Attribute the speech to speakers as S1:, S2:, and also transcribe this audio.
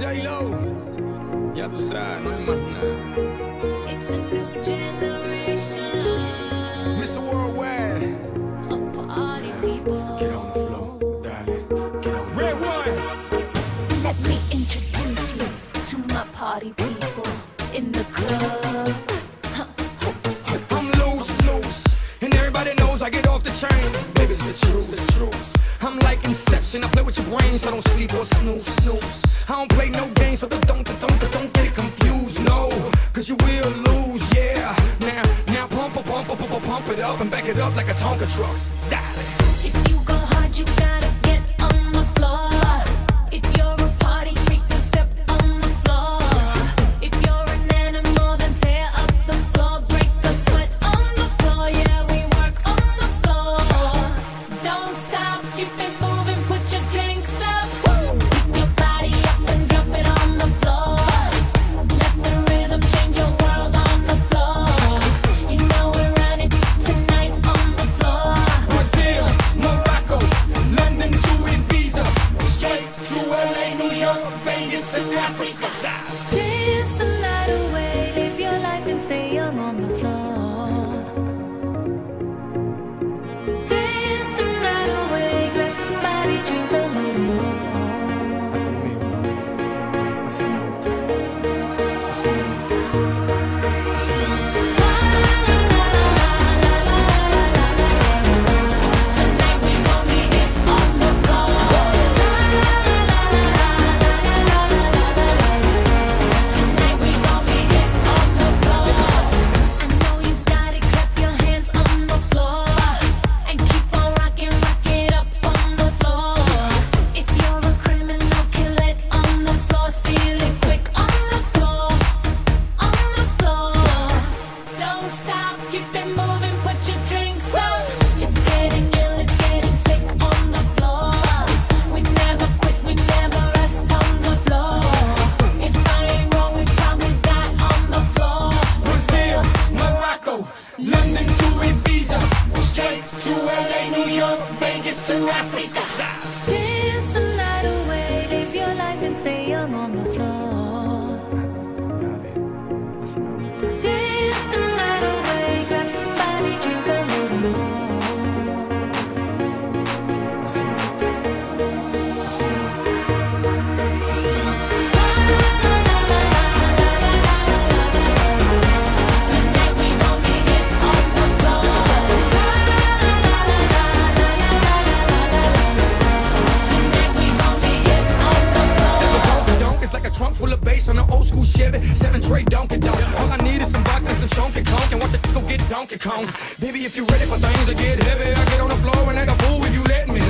S1: J-Lo, ya tú sabes, no hay más nada.
S2: It's a new generation
S1: Mr. Worldwide,
S2: of party people.
S1: get on the floor, darling, get on the Red one.
S2: Let me introduce you to my party people in the club.
S1: I'm loose, and everybody knows I get off the chain. Baby, it's the truth. I'm like Inception, I play with your brains, I don't sleep or snooze. I don't play no games, so don't get it confused, no, cause you will lose, yeah. Now pump it up and back it up like a Tonka truck. Darling.
S2: If you go hard, you gotta get on the floor. If you're a party freak, then step on the floor. If you're an animal, then tear up the floor. Break the sweat on the floor, yeah, we work on the floor. Don't stop, keep it moving, put your drinks up. Pick your body up and drop it on the floor. Let the rhythm change your world on the floor. You know we're running tonight on the floor.
S1: Brazil, Morocco, London to Ibiza, straight to LA, New York, Vegas to Africa.
S2: Dance the night away, live your life and stay young on the floor. Dance the night away, grab somebody, drink a little more.
S1: Así mismo me gusta, así me gusta.
S2: Tonight we gon' be it on the floor. Tonight we gon' be it on the floor. I know you got it, clap your hands on the floor. And keep on rocking, rock it up on the floor. If you're a criminal, kill it on the floor. Steal it quick on the floor. On the floor. Don't stop, keep it moving, put your drinks up. It's getting ill, it's getting sick on the floor. We never quit, we never rest on the floor. If I ain't wrong, we probably die on the floor.
S1: Brazil, Morocco, London to Ibiza, straight to LA, New York, Vegas to Africa.
S2: Dance the night away, live your life and stay young on the floor. Dance the night away, grab somebody, drink a little more. Tonight we gon' be it on the floor. Tonight we gon' be it on the floor.
S1: Donk is like a trunk full of bass on an old school Chevy 7 tray Donkey Donk. All I need is some vodka, some Shonky Conk, and watch it go get Donkey Kong. Baby, if you ready for things to get heavy, I get on the floor and act a fool if you let me.